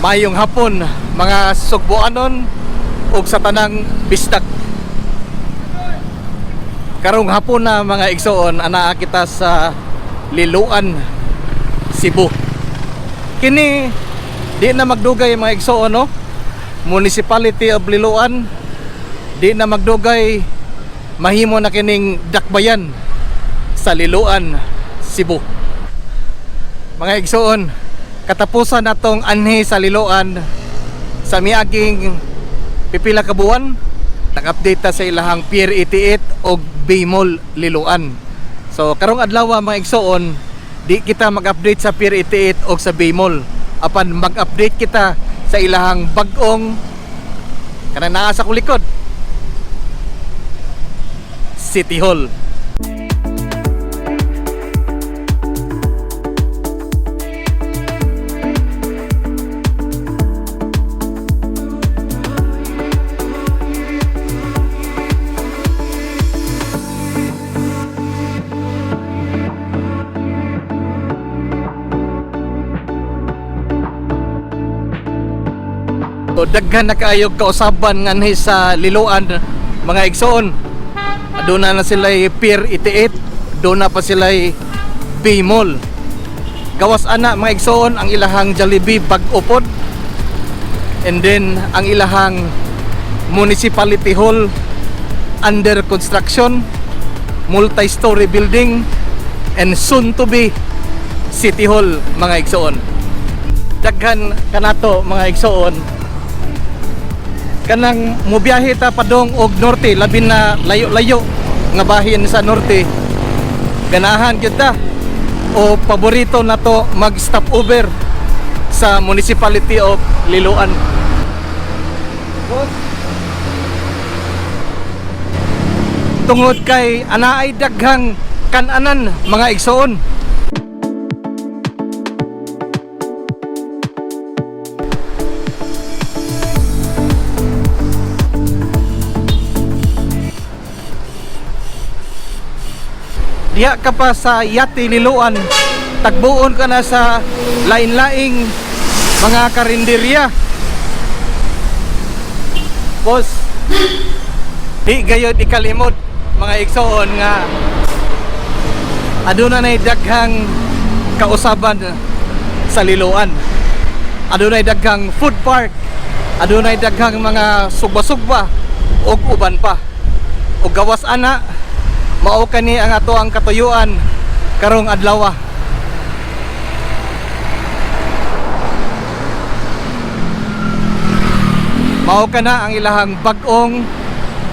Mayong hapon mga sugboanon ug sa tanang bisdak. Karong hapon na mga igsoon, anaa kita sa Liloan, Cebu. Kini di na magdugay mga igsoon, no? Municipality of Liloan. Di na magdugay, mahimo na kining dakbayan sa Liloan, Cebu. Mga igsoon, katapusan natong anhi sa Liloan sa miaging pipila ka buwan, nag-update ta sa ilahang Pier 88 og Baymol Liloan. So karong adlaw mga igsoon, di kita mag-update sa Pier 88 og sa Baymol, apan mag-update kita sa ilahang bag-ong kanang naa sa kulikod, City Hall. So daghan na kaayog kausaban nganhi sa Liloan mga igsoon. Aduna na sila Pier 88, doon na pa sila Baymol. Gawas ana mga igsoon ang ilahang Jollibee Bag-Opod, and then ang ilahang Municipality Hall under construction, multi-story building, and soon to be City Hall mga igsoon. Daghan kanato mga igsoon, kanang mubiyahe ta padong og norte, labi na layo-layo nga bahin sa norte, ganahan gyud ta o paborito na to mag stop over sa Municipality of Liloan. Tungod kay anaay daghang kan-anan mga igsoon. Diha ka pa sa Yati Liloan, tagbuon ka na sa lain-laing mga karinderya. Boss, di gayod ikalimod mga igsoon nga aduna nay daghang kausaban sa Liloan. Adunay daghang food park, adunay daghang mga sugba-sugba ug uban pa. Ug gawas ana, mao kani ang ato ang katuyuan karong adlaw. Mao kana ang ilahang bag-ong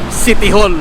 City Hall.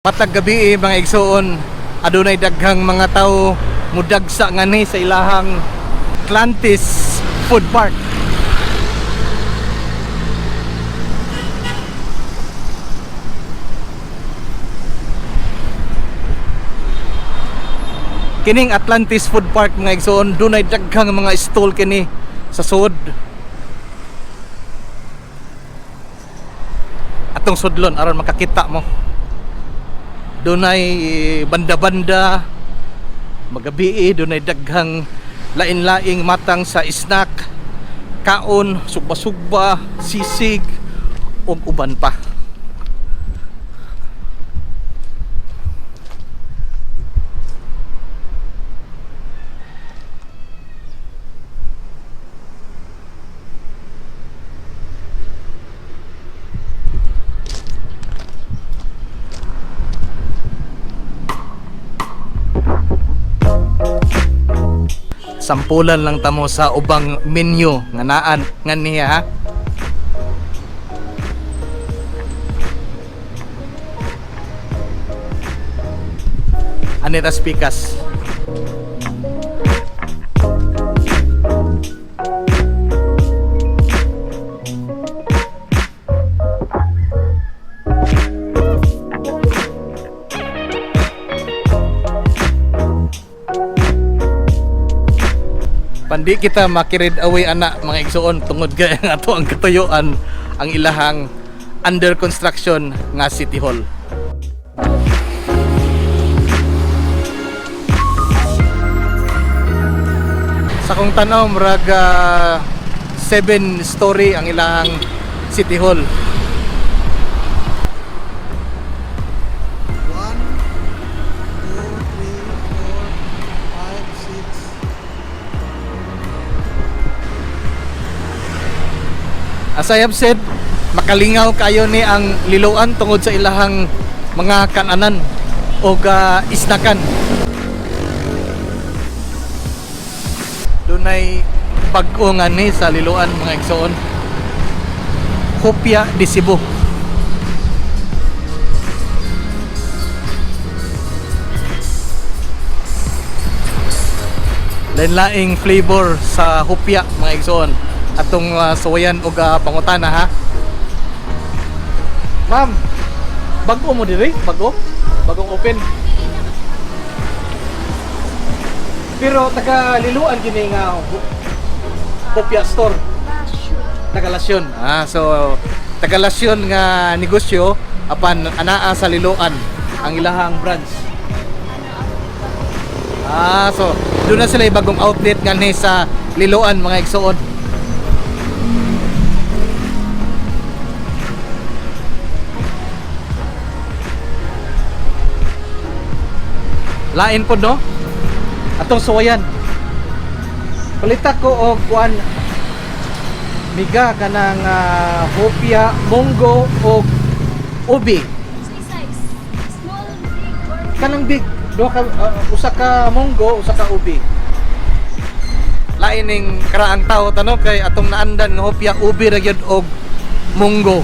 Matag gabi mga igsoon, adunay daghang mga tao mudagsa ngani sa ilahang Atlantis Food Park. Kining Atlantis Food Park mga igsoon, dunay daghang mga stall kini sa sud. Atong sudlon aron makakita mo. Dunay banda-banda, magabi dunay daghang lain-laing matang sa snack, kaon, sugba-sugba, sisig ug uban pa. Sampulan lang tamo sa ubang menu nga naan nganiya ha. Anita Spikas. Pandi kita makirid away anak mga igsoon tungod kay ang ato ang katuyuan ang ilahang under construction nga City Hall. Sa kong tanaw muraga 7-story ang ilahang City Hall. As I have said, makalingaw kayo ni ang Liloan tungod sa ilahang mga kananan o isnakan. Dunay bag-o nga ni sa Liloan mga igsoon. Hopia de Cebu. Lain-laing flavor sa hopia mga igsoon. Atong suwayan og pangutana ha. Ma'am, bago mo diri? Bago? Bagong open. Pero taga Liloan kini nga Hopia store. Taga Lasyon. So taga Lasyon nga negosyo apan anaa sa Liloan ang ilahang branch. So doon na sila bagong outlet nga ni sa Liloan mga igsoon. Lain po no atong suwayan. Palita ko og kuan miga kanang hopia, munggo o ubi. Small, big, or Kanang big do ka usa ka munggo, usa ka ubi. Lain ning karaang tawo tano kay atong naandan nga hopia, ubi ra gyud og munggo.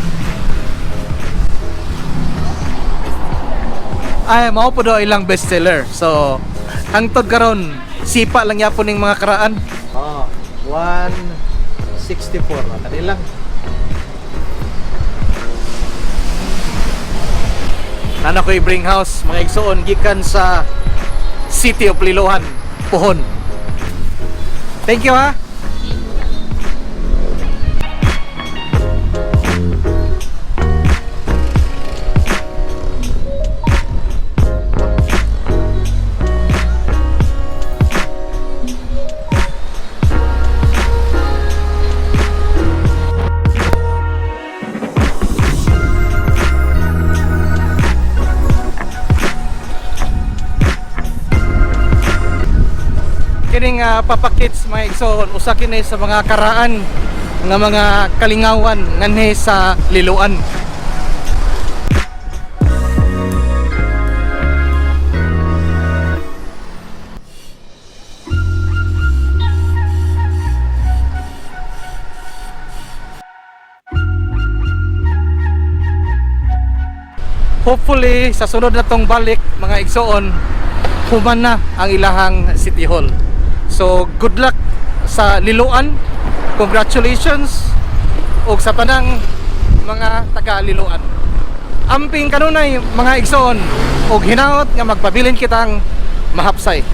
Ay mao po daw ilang bestseller. So hangtod karon sipa lang yapon ning mga karaan. 164 tadi lang. Nana ko i-bring house mga igsoon gikan sa City of Liloan, Puhon. Thank you ha. Kining papakits mga igsoon usa kini sa mga karaan nga mga kalingawan nganhi sa Liloan. hopefully sa sunod na tong balik mga igsoon, human na ang ilahang City Hall. So good luck sa Liloan, congratulations og sa tanang mga taga Liloan. Amping kanunay mga igsoon og hinaot nga magpabilin kitang mahapsay.